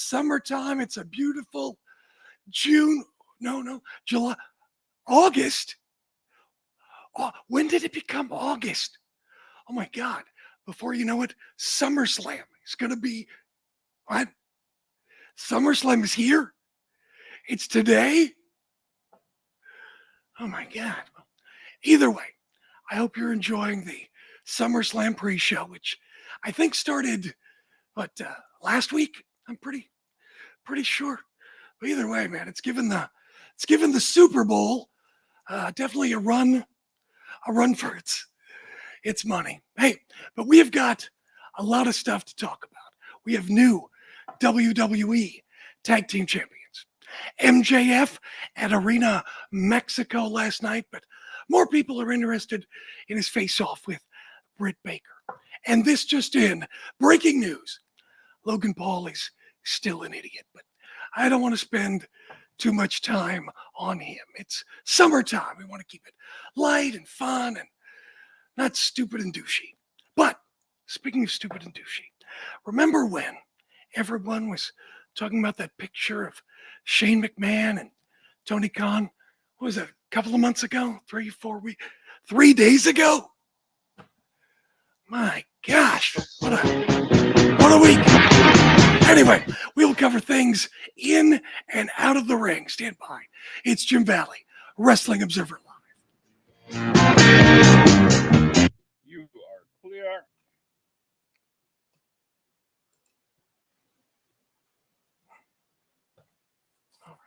summertime. It's a beautiful July, August. Oh, when did it become August? Oh my God. Before you know it, SummerSlam is going to be, what? SummerSlam is here? It's today? Oh my God. Either way, I hope you're enjoying the SummerSlam pre-show, which I think started, last week? I'm pretty sure. But either way, man, it's given the Super Bowl definitely a run for its money. Hey, but we have got a lot of stuff to talk about. We have new WWE Tag Team Champions. MJF at Arena Mexico last night, but more people are interested in his face-off with Britt Baker. And this just in, breaking news. Logan Paul is still an idiot, but I don't want to spend too much time on him. It's summertime. We want to keep it light and fun and not stupid and douchey. But speaking of stupid and douchey, remember when everyone was talking about that picture of Shane McMahon and Tony Khan? What was that, a couple of months ago? 3 days ago? My gosh, what a week. Anyway, we'll cover things in and out of the ring. Stand by. It's Jim Valley, Wrestling Observer Live. You are clear. All right.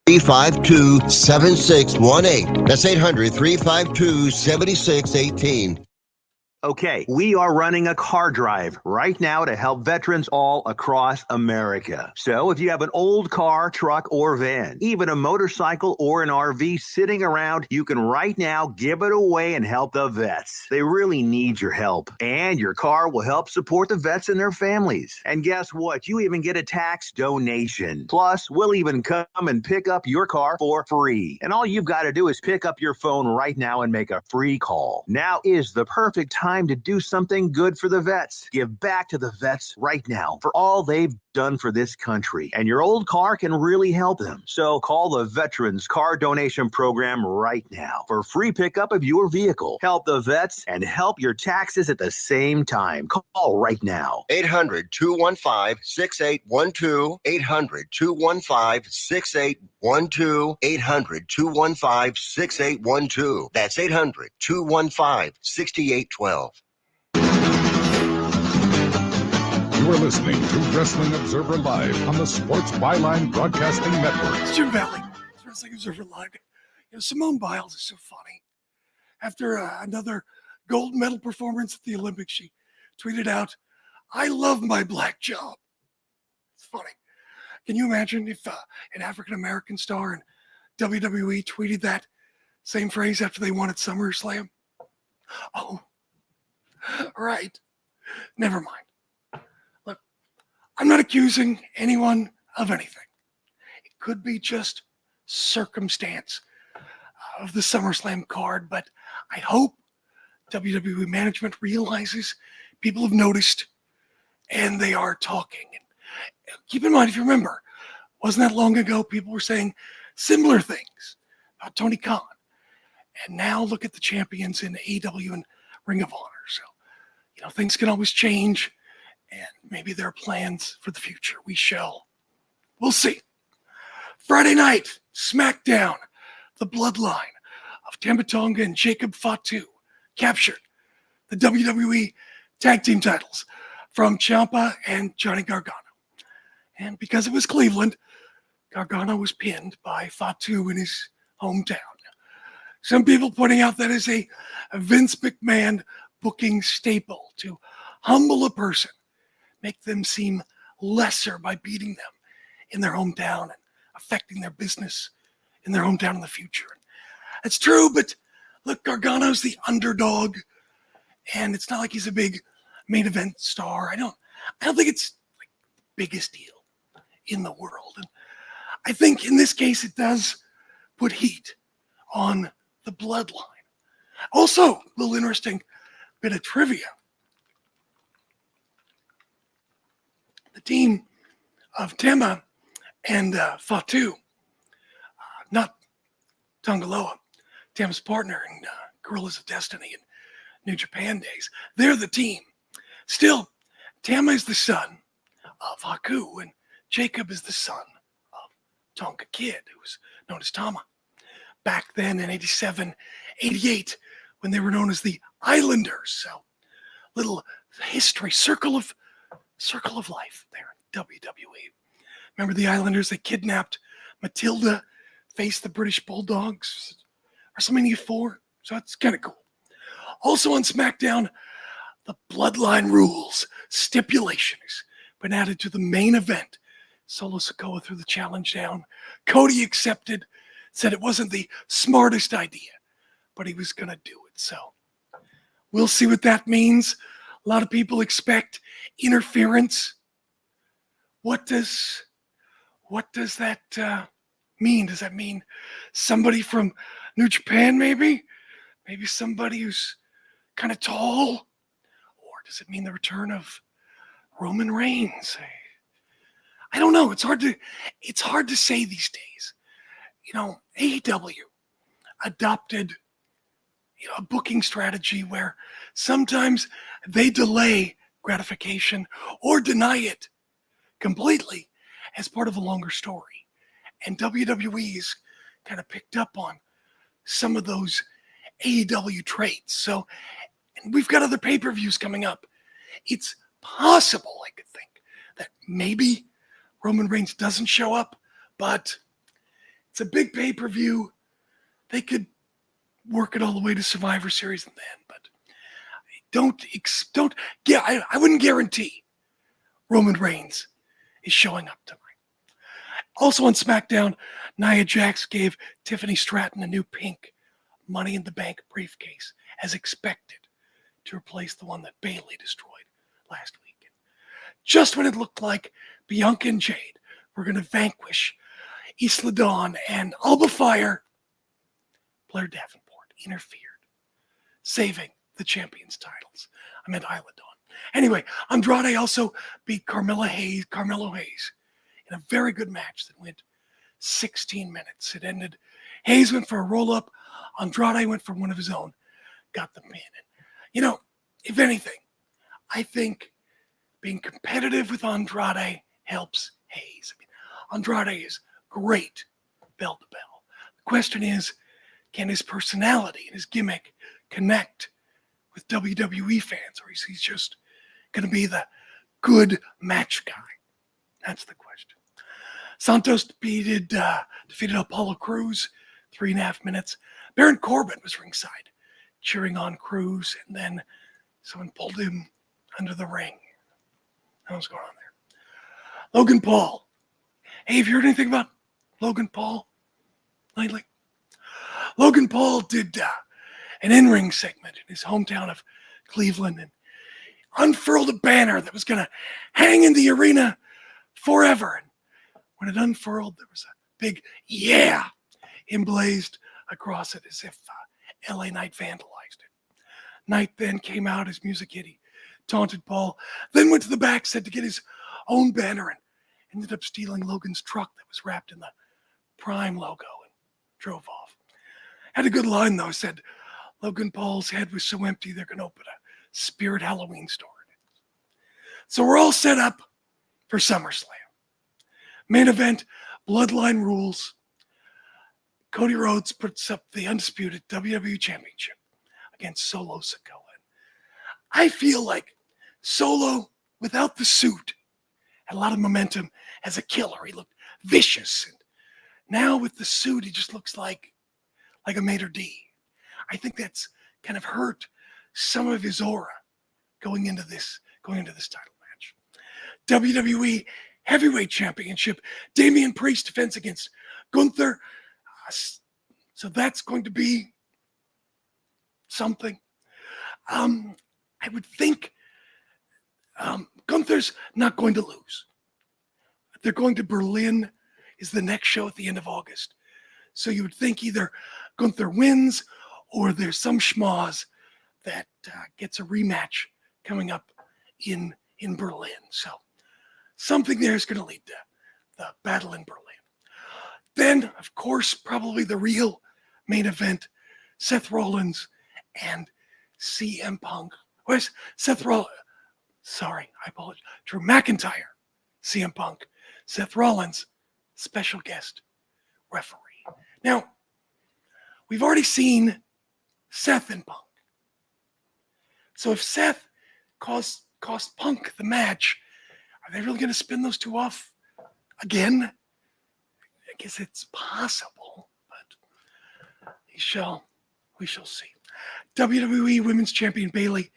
352-7618. That's 800-352-7618. Okay, we are running a car drive right now to help veterans all across America. So if you have an old car, truck, or van, even a motorcycle or an RV sitting around, you can right now give it away and help the vets. They really need your help. And your car will help support the vets and their families. And guess what? You even get a tax donation. Plus, we'll even come and pick up your car for free. And all you've got to do is pick up your phone right now and make a free call. Now is the perfect time to do something good for the vets. Give back to the vets right now for all they've done for this country. And your old car can really help them. So call the Veterans Car Donation Program right now for free pickup of your vehicle. Help the vets and help your taxes at the same time. Call right now. 800-215-6812. 800-215-6812. 800-215-6812. That's 800-215-6812. are listening to Wrestling Observer Live on the Sports Byline Broadcasting Network. It's Jim Valley. It's Wrestling Observer Live. Simone Biles is so funny. After another gold medal performance at the Olympics, she tweeted out, "I love my black job." It's funny. Can you imagine if an African-American star in WWE tweeted that same phrase after they won at SummerSlam? Oh, right. Never mind. Look, I'm not accusing anyone of anything. It could be just circumstance of the SummerSlam card, but I hope WWE management realizes people have noticed and they are talking. And keep in mind, if you remember, wasn't that long ago people were saying similar things about Tony Khan. And now look at the champions in AEW and Ring of Honor. So, things can always change, and maybe there are plans for the future. We'll see. Friday night, Smackdown, the bloodline of Tama Tonga and Jacob Fatu captured the WWE tag team titles from Ciampa and Johnny Gargano. And because it was Cleveland, Gargano was pinned by Fatu in his hometown. Some people pointing out that is a Vince McMahon booking staple to humble a person, make them seem lesser by beating them in their hometown and affecting their business in their hometown in the future. That's true, but look, Gargano's the underdog, and it's not like he's a big main event star. I don't think it's like the biggest deal in the world. And I think in this case it does put heat on the bloodline. Also, a little interesting bit of trivia. The team of Tama and Fatu, not Tongaloa, Tama's partner in Gorillas of Destiny and New Japan days, they're the team. Still, Tama is the son of Haku, and Jacob is the son of Tonga Kid, who was known as Tama. Back then in 87, 88, when they were known as the Islanders. So, little history, circle of life there in WWE. Remember the Islanders? They kidnapped Matilda, faced the British Bulldogs, WrestleMania 4. So that's kind of cool. Also on SmackDown, the Bloodline Rules stipulation has been added to the main event. Solo Sikoa threw the challenge down. Cody accepted, said it wasn't the smartest idea, but he was going to do it. So we'll see what that means. A lot of people expect interference. What does that mean? Does that mean somebody from New Japan maybe? Maybe somebody who's kind of tall? Or does it mean the return of Roman Reigns? I don't know. It's hard to say these days. AEW adopted a booking strategy where sometimes they delay gratification or deny it completely as part of a longer story. And WWE's kind of picked up on some of those AEW traits. So, and we've got other pay-per-views coming up. It's possible, I could think, that maybe Roman Reigns doesn't show up, but it's a big pay-per-view. They could work it all the way to Survivor Series and then, but I wouldn't guarantee Roman Reigns is showing up tonight. Also on SmackDown, Nia Jax gave Tiffany Stratton a new pink Money in the Bank briefcase, as expected, to replace the one that Bayley destroyed last week. Just when it looked like Bianca and Jade were going to vanquish Isla Dawn and Alba Fire, Blair Davenport interfered, saving the champions' titles. I meant Isla Dawn. Anyway, Andrade also beat Carmelo Hayes in a very good match that went 16 minutes. It ended, Hayes went for a roll-up, Andrade went for one of his own, got the pin. And, if anything, I think being competitive with Andrade helps Hayes. Andrade is great bell to bell. The question is, can his personality and his gimmick connect with WWE fans, or is he just going to be the good match guy? That's the question. Santos defeated Apollo Crews, 3.5 minutes. Baron Corbin was ringside, cheering on Crews, and then someone pulled him under the ring. What was going on there? Logan Paul. Hey, have you heard anything about Logan Paul lately? Logan Paul did an in-ring segment in his hometown of Cleveland and unfurled a banner that was going to hang in the arena forever. And when it unfurled, there was a big "yeah" emblazed across it as if LA Knight vandalized it. Knight then came out, his music hit, he taunted Paul, then went to the back, said to get his own banner, and ended up stealing Logan's truck that was wrapped in the Prime logo and drove off. Had a good line though, said Logan Paul's head was so empty they're going to open a Spirit Halloween store. So we're all set up for SummerSlam. Main event, Bloodline rules. Cody Rhodes puts up the undisputed WWE Championship against Solo Sikoa. I feel like Solo, without the suit, had a lot of momentum as a killer. He looked vicious. And now with the suit, he just looks like a maitre d'. I think that's kind of hurt some of his aura going into this title match. WWE Heavyweight Championship, Damian Priest defense against Gunther. So that's going to be something. I would think Gunther's not going to lose. They're going to Berlin, is the next show at the end of August. So you would think either Gunther wins or there's some schmoz that gets a rematch coming up in Berlin. So something there is going to lead to the battle in Berlin. Then, of course, probably the real main event, Seth Rollins and CM Punk. Where's Seth Rollins? Sorry, I apologize. Drew McIntyre, CM Punk, Seth Rollins, special guest referee. Now, we've already seen Seth and Punk. So if Seth cost Punk the match, are they really going to spin those two off again? I guess it's possible, but we shall see. WWE Women's Champion Bayley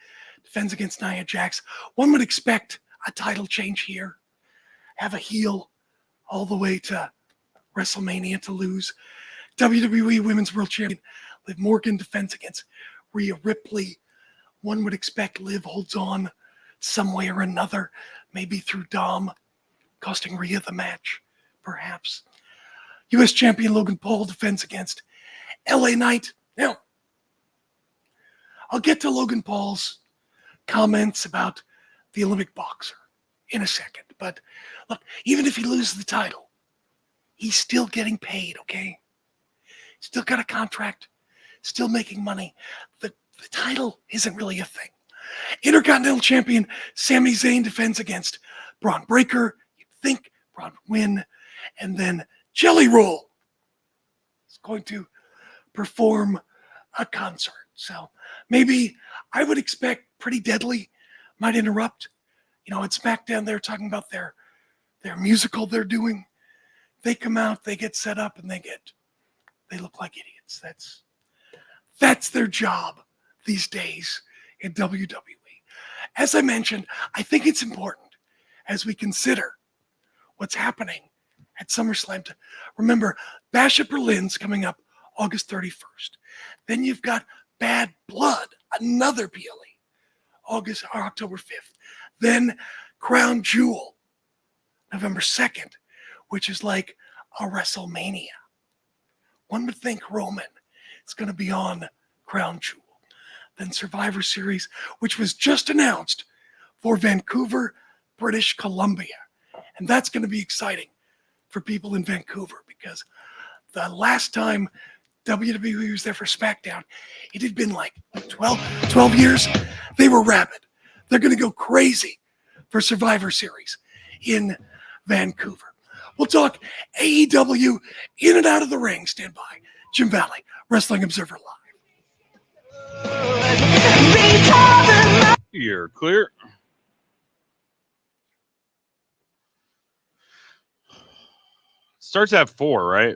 defends against Nia Jax. One would expect a title change here. Have a heel all the way to WrestleMania to lose. WWE Women's World Champion Liv Morgan defends against Rhea Ripley. One would expect Liv holds on some way or another, maybe through Dom, costing Rhea the match, perhaps. U.S. Champion Logan Paul defends against LA Knight. Now, I'll get to Logan Paul's comments about the Olympic boxer in a second. But look, even if he loses the title, he's still getting paid, okay? Still got a contract, still making money. The title isn't really a thing. Intercontinental Champion Sami Zayn defends against Braun Breaker. You'd think Braun would win. And then Jelly Roll is going to perform a concert. So maybe I would expect Pretty Deadly might interrupt. You know, at Smackdown, they're talking about their musical they're doing. They come out, they get set up, and they look like idiots. That's their job these days in WWE. As I mentioned, I think it's important as we consider what's happening at SummerSlam to remember Bash at Berlin's coming up August 31st. Then you've got Bad Blood, another PLE, October 5th. Then Crown Jewel, November 2nd, which is like a WrestleMania. One would think Roman is going to be on Crown Jewel. Then Survivor Series, which was just announced for Vancouver, British Columbia. And that's going to be exciting for people in Vancouver because the last time WWE was there for Smackdown, it had been like 12 years. They were rabid. They're going to go crazy for Survivor Series in Vancouver. We'll talk AEW in and out of the ring. Stand by. Jim Valley, Wrestling Observer Live. You're clear. starts at 4, right?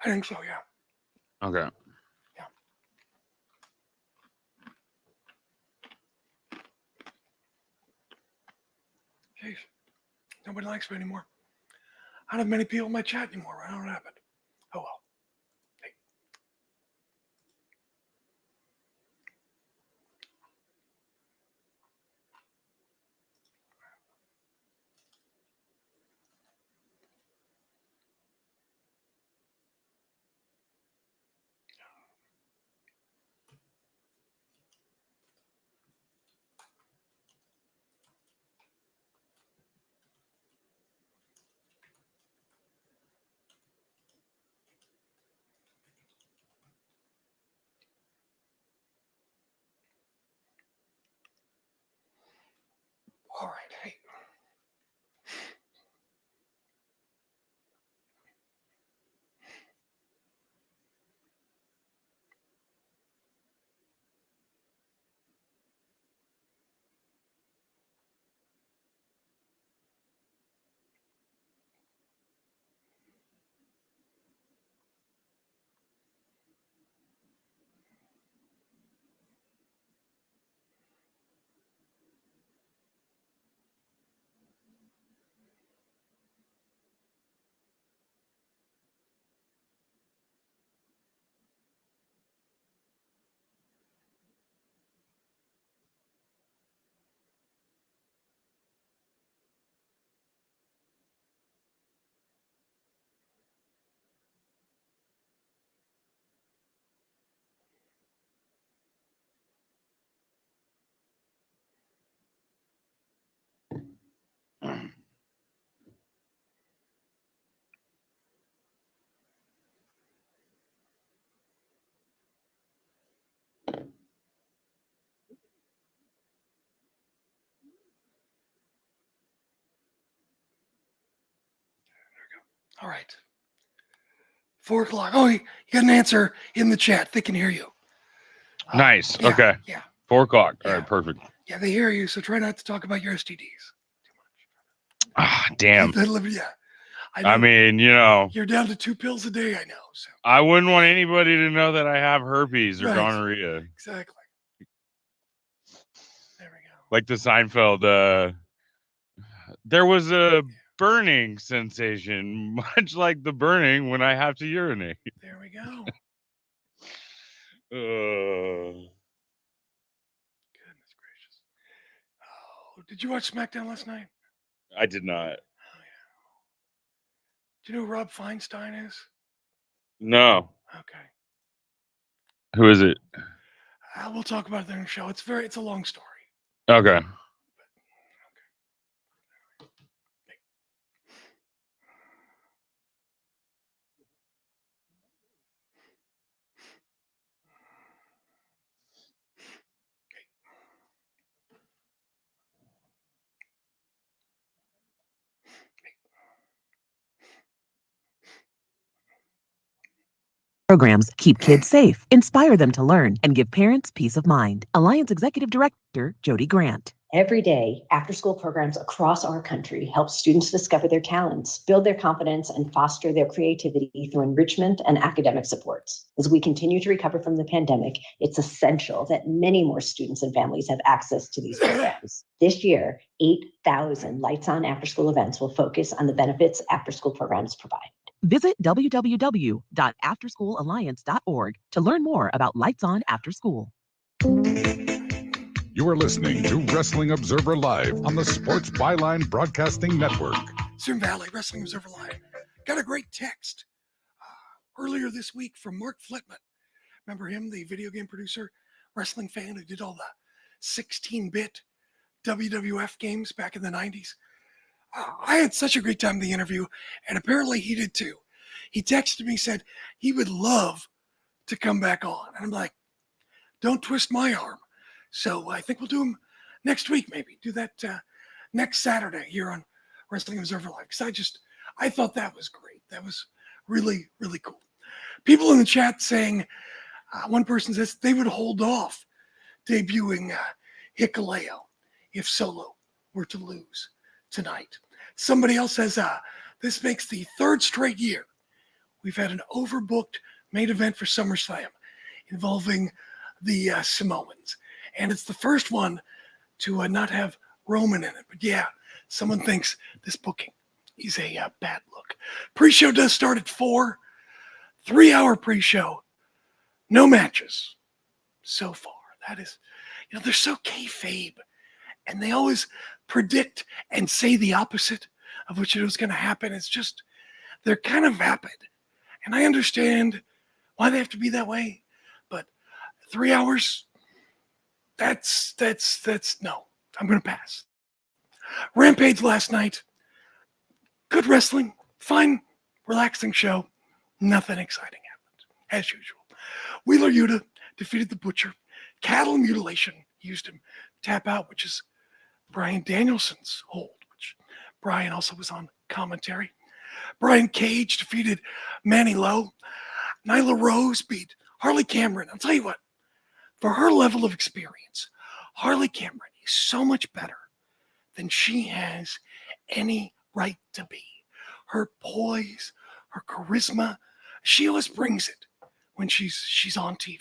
I think so, yeah. Okay. Jeez. Nobody likes me anymore. I don't have many people in my chat anymore. I don't know what happened. Oh well. Hey. All right. Hey. All right. 4 o'clock. Oh, you got an answer in the chat. They can hear you. Nice. Yeah, Okay. Yeah. 4 o'clock. All Yeah. right. Perfect. Yeah, they hear you. So try not to talk about your STDs. Ah, damn. Yeah. I know. I mean, you know, You're down to 2 pills a day. I know. So. I wouldn't want anybody to know that I have herpes or Right. gonorrhea. Exactly. There we go. Like the Seinfeld, there was a burning sensation, much like the burning when I have to urinate. There we go. Uh, Goodness gracious. Oh, did you watch Smackdown last night? I did not. Oh, yeah. Do you know who Rob Feinstein is? No. Okay. Who is it? We'll talk about it during the show. It's a long story. Okay. Programs keep kids safe, inspire them to learn, and give parents peace of mind. Alliance Executive Director Jody Grant. Every day, after-school programs across our country help students discover their talents, build their confidence, and foster their creativity through enrichment and academic supports. As we continue to recover from the pandemic, it's essential that many more students and families have access to these programs. This year, 8,000 Lights On after-school events will focus on the benefits after-school programs provide. Visit www.afterschool.alliance.org to learn more about Lights On After School. You are listening to Wrestling Observer Live on the Sports Byline Broadcasting Network. Sim Valley Wrestling Observer Live. Got a great text earlier this week from Mark Flitman. Remember him, the video game producer, wrestling fan who did all the 16-bit WWF games back in the 90s? I had such a great time in the interview, and apparently he did too. He texted me, said he would love to come back on. And I'm like, don't twist my arm. So I think we'll do them next week, maybe. Do that next Saturday here on Wrestling Observer Live. Because I thought that was great. That was really, really cool. People in the chat saying, one person says they would hold off debuting Hikuleo if Solo were to lose tonight. Somebody else says, this makes the third straight year we've had an overbooked main event for SummerSlam involving the Samoans. And it's the first one to not have Roman in it. But yeah, someone thinks this booking is a bad look. Pre-show does start at 4. 3-hour pre-show. No matches so far. That is, they're so kayfabe. And they always predict and say the opposite of what was going to happen. It's just, they're kind of vapid. And I understand why they have to be that way. But 3 hours, that's no. I'm going to pass. Rampage last night. Good wrestling. Fine, relaxing show. Nothing exciting happened, as usual. Wheeler Yuta defeated the Butcher. Cattle mutilation used him. Tap out, which is Bryan Danielson's hold, which Bryan also was on commentary. Brian Cage defeated Manny Lowe. Nyla Rose beat Harley Cameron. I'll tell you what, for her level of experience, Harley Cameron is so much better than she has any right to be. Her poise, her charisma, she always brings it when she's on TV.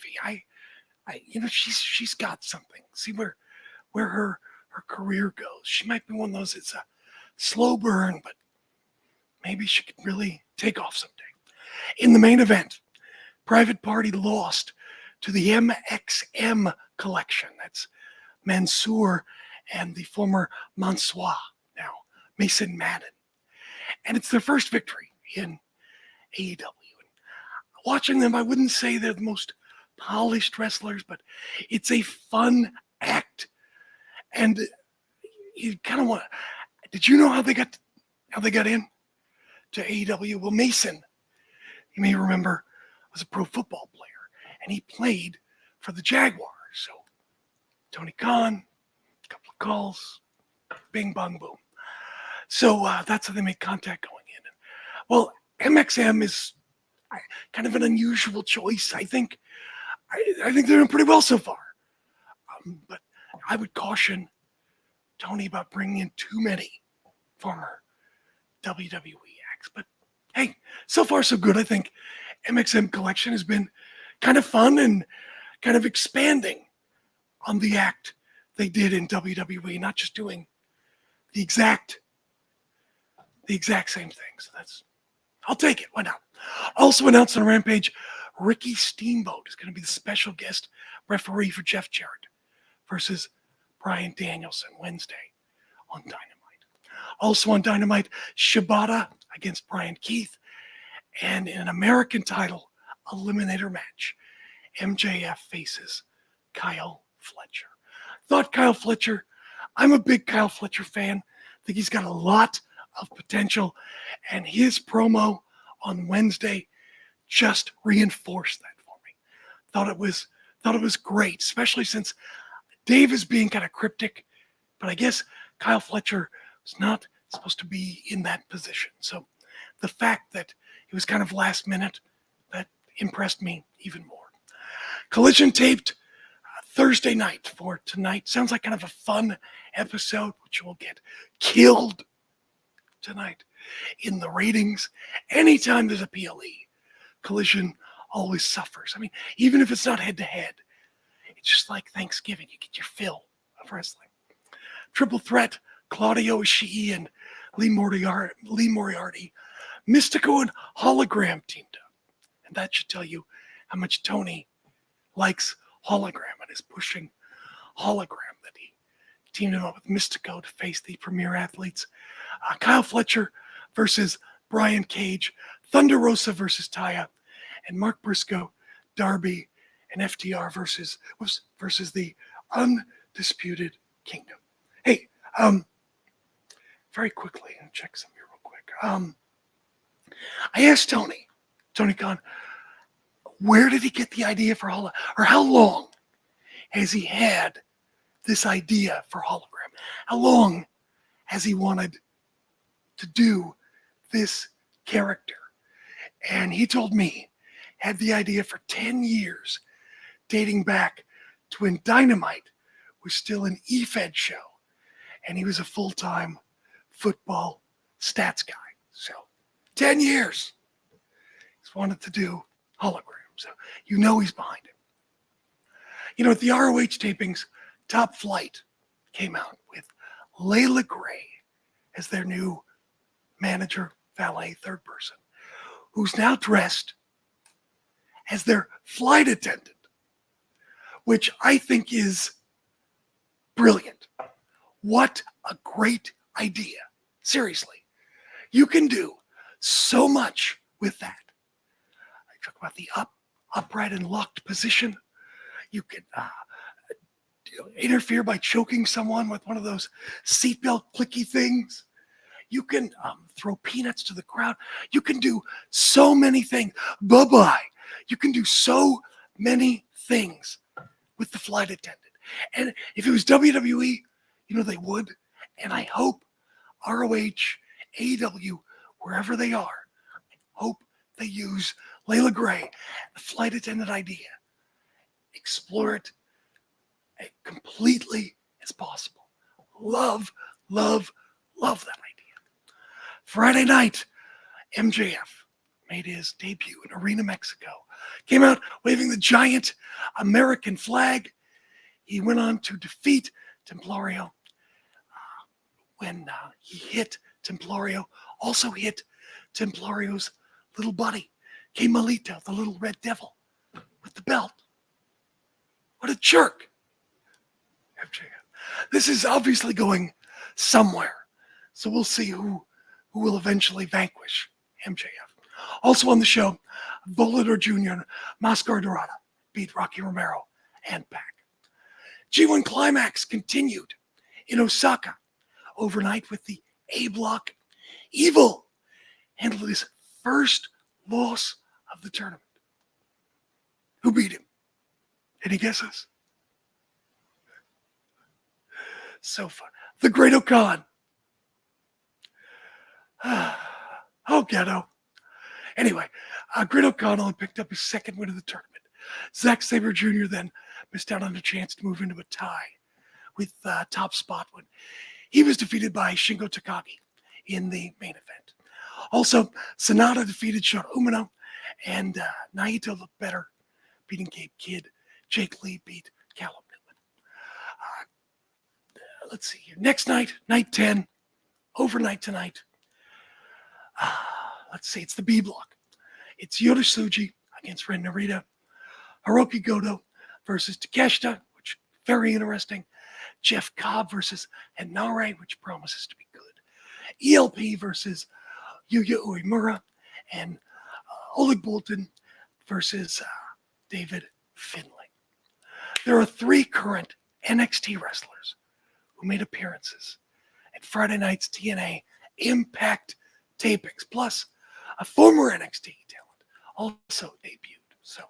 She's got something. See where her career goes. She might be one of those. It's a slow burn, but maybe she could really take off someday. In the main event, Private Party lost to the MXM collection. That's Mansoor and the former Mansoor, now Mason Madden. And it's their first victory in AEW. And watching them, I wouldn't say they're the most polished wrestlers, but it's a fun act. And you kind of want to, did you know how they got in to AEW? Well, Mason, you may remember, was a pro football player, and he played for the Jaguars. So Tony Khan, a couple of calls, bing, bong, boom. So that's how they made contact going in. Well, MXM is kind of an unusual choice. I think they're doing pretty well so far. But I would caution Tony about bringing in too many former WWE acts. But hey, so far so good. I think MXM collection has been kind of fun and kind of expanding on the act they did in WWE, not just doing the exact same thing. So I'll take it. Why not? Also announced on Rampage, Ricky Steamboat is going to be the special guest referee for Jeff Jarrett versus Bryan Danielson Wednesday on Dynamite. Also on Dynamite, Shibata against Brian Keith, and in an American title eliminator match, MJF faces Kyle Fletcher. Thought Kyle Fletcher, I'm a big Kyle Fletcher fan. Think he's got a lot of potential, and his promo on Wednesday just reinforced that for me. Thought it was great, especially since Dave is being kind of cryptic, but I guess Kyle Fletcher was not supposed to be in that position. So the fact that it was kind of last minute, that impressed me even more. Collision taped Thursday night for tonight. Sounds like kind of a fun episode, which will get killed tonight in the ratings. Anytime there's a PLE, Collision always suffers. I mean, even if it's not head to head, it's just like Thanksgiving. You get your fill of wrestling. Triple threat, Claudio Ishii and Lee Moriarty. Mystico and Hologram teamed up. And that should tell you how much Tony likes Hologram and is pushing Hologram, that he teamed him up with Mystico to face the premier athletes. Kyle Fletcher versus Brian Cage, Thunder Rosa versus Taya, and Mark Briscoe, Darby, and FTR versus the Undisputed Kingdom. Hey, very quickly, I'll check some here real quick. I asked Tony Khan, where did he get the idea for Hologram? Or how long has he had this idea for Hologram? How long has he wanted to do this character? And he told me, had the idea for 10 years, dating back to when Dynamite was still an E-Fed show, and he was a full-time football stats guy. So 10 years. He's wanted to do hologram. So you know he's behind it. You know, at the ROH tapings, Top Flight came out with Layla Gray as their new manager, valet, third person, who's now dressed as their flight attendant, which I think is brilliant. What a great idea. Seriously. You can do so much with that. I talk about the upright and locked position. You can interfere by choking someone with one of those seatbelt clicky things. You can throw peanuts to the crowd. You can do so many things. Bye-bye. You can do so many things with the flight attendant. And if it was WWE, you know, they would. And I hope ROH, AEW, wherever they are, I hope they use Layla Gray, the flight attendant idea. Explore it completely as possible. Love, love, love that idea. Friday night, MJF made his debut in Arena Mexico. Came out waving the giant American flag. He went on to defeat Templario. When he hit Templario, also hit Templario's little buddy, Kemalito, the little red devil, with the belt. What a jerk. MJF. This is obviously going somewhere. So we'll see who will eventually vanquish MJF. Also on the show, Volador Jr. and Mascar Dorada beat Rocky Romero and Pac. G1 Climax continued in Osaka overnight with the A Block. Evil handled his first loss of the tournament. Who beat him? Any guesses? So fun. The Great Okan. Oh, ghetto. Anyway, Great Okan only picked up his second win of the tournament. Zack Sabre Jr. then missed out on a chance to move into a tie with top spot when he was defeated by Shingo Takagi in the main event. Also, Sonata defeated Shota Umino, and Naito looked better, beating Gabe Kidd. Jake Lee beat Callum Newman. Let's see here. Next night, night 10, overnight tonight. Let's see, it's the B block. It's Yota Tsuji against Ren Narita. Hiroki Goto versus Takeshita, which is very interesting. Jeff Cobb versus Henare, which promises to be good. ELP versus Yuya Uemura. And Oleg Bolton versus David Finlay. There are 3 current NXT wrestlers who made appearances at Friday night's TNA Impact tapings, plus a former NXT talent also debuted. So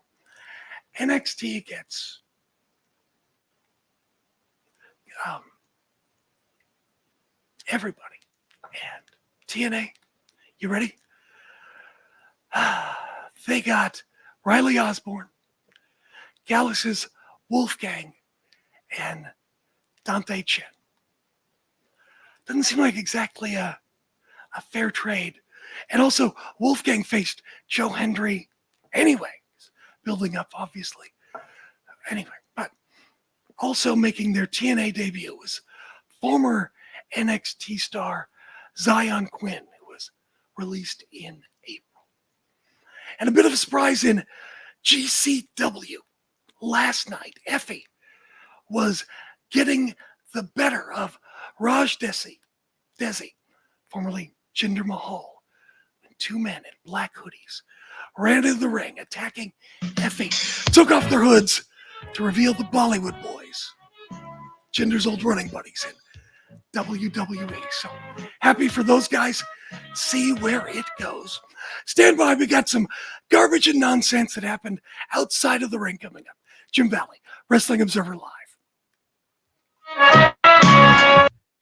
NXT gets everybody. And TNA, you ready? They got Riley Osborne, Gallus' Wolfgang, and Dante Chen. Doesn't seem like exactly a fair trade. And also, Wolfgang faced Joe Hendry anyway, building up, obviously. Anyway, but also making their TNA debut was former NXT star Zion Quinn, who was released in April. And a bit of a surprise in GCW last night, Effie was getting the better of Raj Desi, formerly Jinder Mahal, and 2 men in black hoodies ran into the ring, attacking Effie, took off their hoods to reveal the Bollywood Boys, Jinder's old running buddies in WWE. So happy for those guys. See where it goes. Stand by. We got some garbage and nonsense that happened outside of the ring coming up. Jim Valley, Wrestling Observer Live.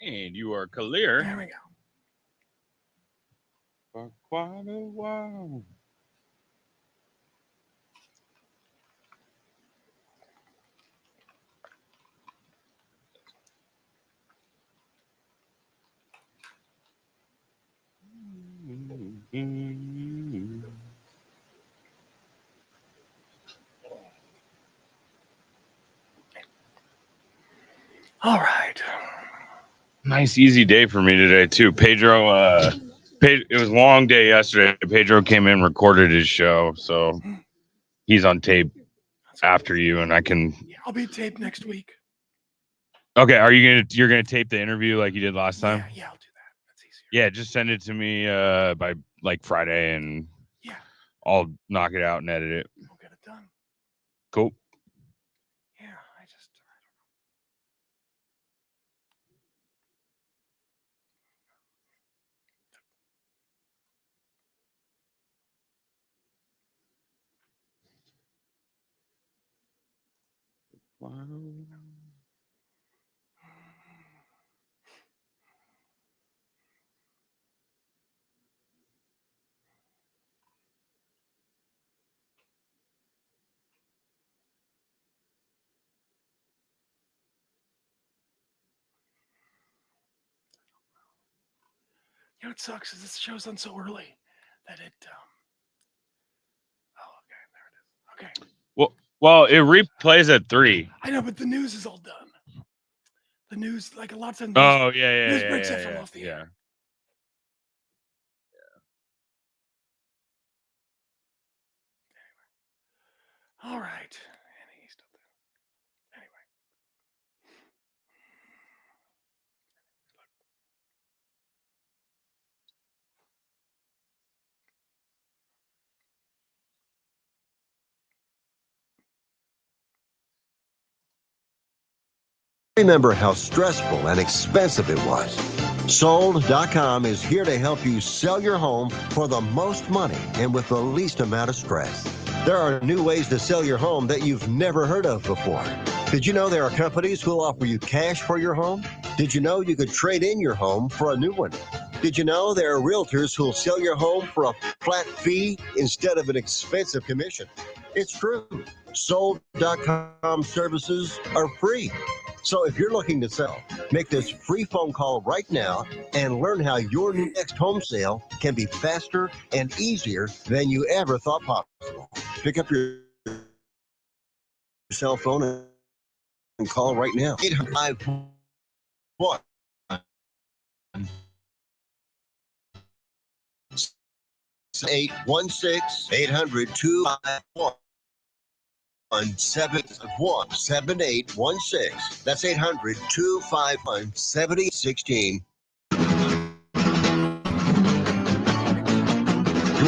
And you are clear There we go. for quite a while. All right. Nice, easy day for me today too. Pedro, it was a long day yesterday. Pedro came in, recorded his show, so he's on tape after you, and I can. Yeah, I'll be taped next week. Okay, you're gonna tape the interview like you did last time? Yeah, I'll do that. That's easier. Yeah, just send it to me by like Friday, and Yeah, I'll knock it out and edit it. we'll get it done. Cool. Yeah, I don't You know what sucks is this show's on so early that it. Oh, okay, there it is. Okay. Well, it replays at 3. I know, but the news is all done. The news, like a lot of times, Oh yeah, news breaks it from off the yeah. air. All right. And he's still there. Anyway. Remember how stressful and expensive it was. Sold.com is here to help you sell your home for the most money and with the least amount of stress. There are new ways to sell your home that you've never heard of before. Did you know there are companies who'll offer you cash for your home? Did you know you could trade in your home for a new one? Did you know there are realtors who'll sell your home for a flat fee instead of an expensive commission? It's true. Sold.com services are free. So if you're looking to sell, make this free phone call right now and learn how your next home sale can be faster and easier than you ever thought possible. Pick up your cell phone and call right now. 851 816 800 251 7816. That's 800 251 7016. You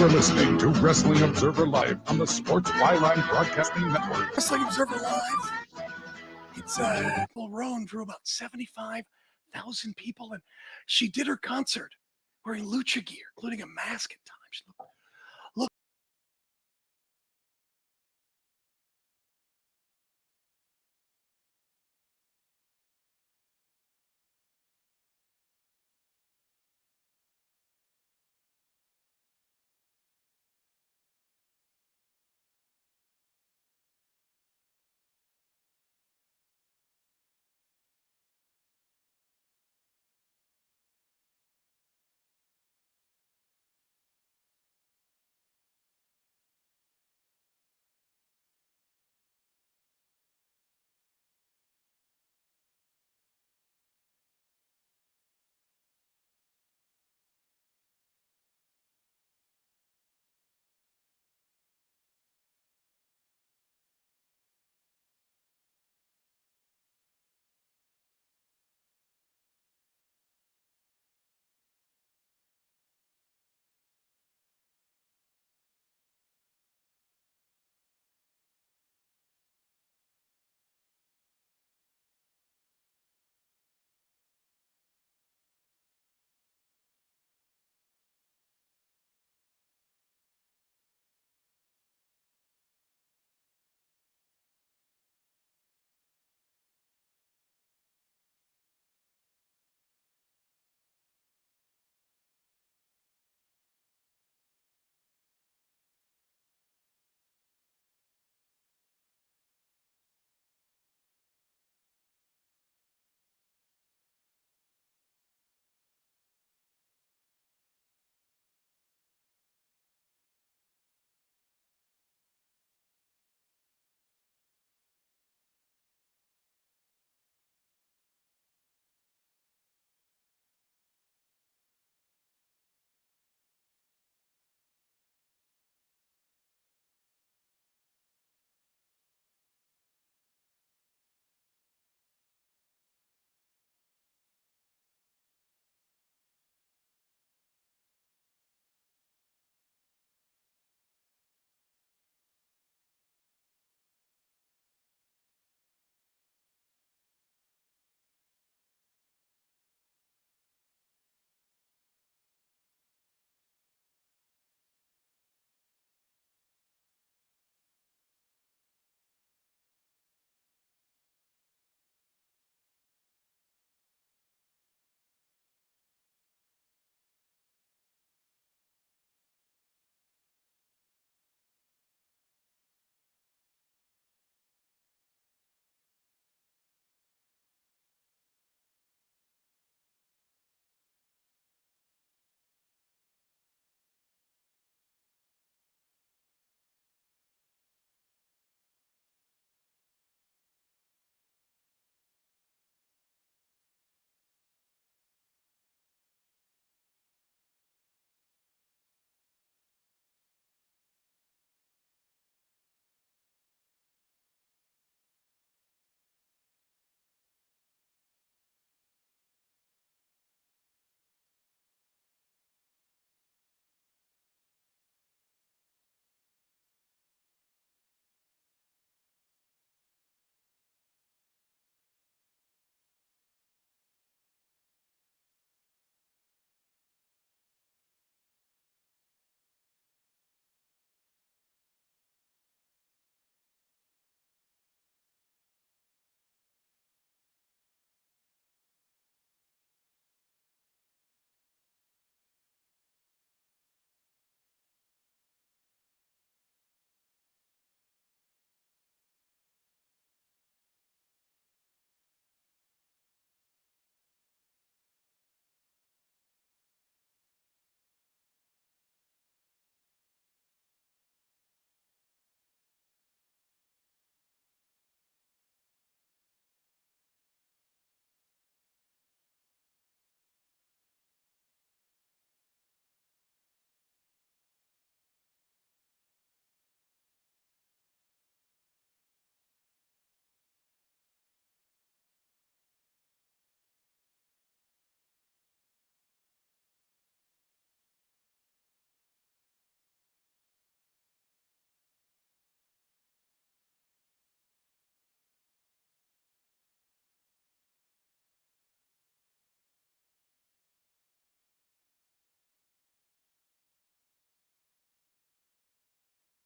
are listening to Wrestling Observer Live on the Sports Byline Broadcasting Network. Wrestling Observer Live. It's Roan drew about 75,000 people, and she did her concert wearing lucha gear, including a mask at times. She looked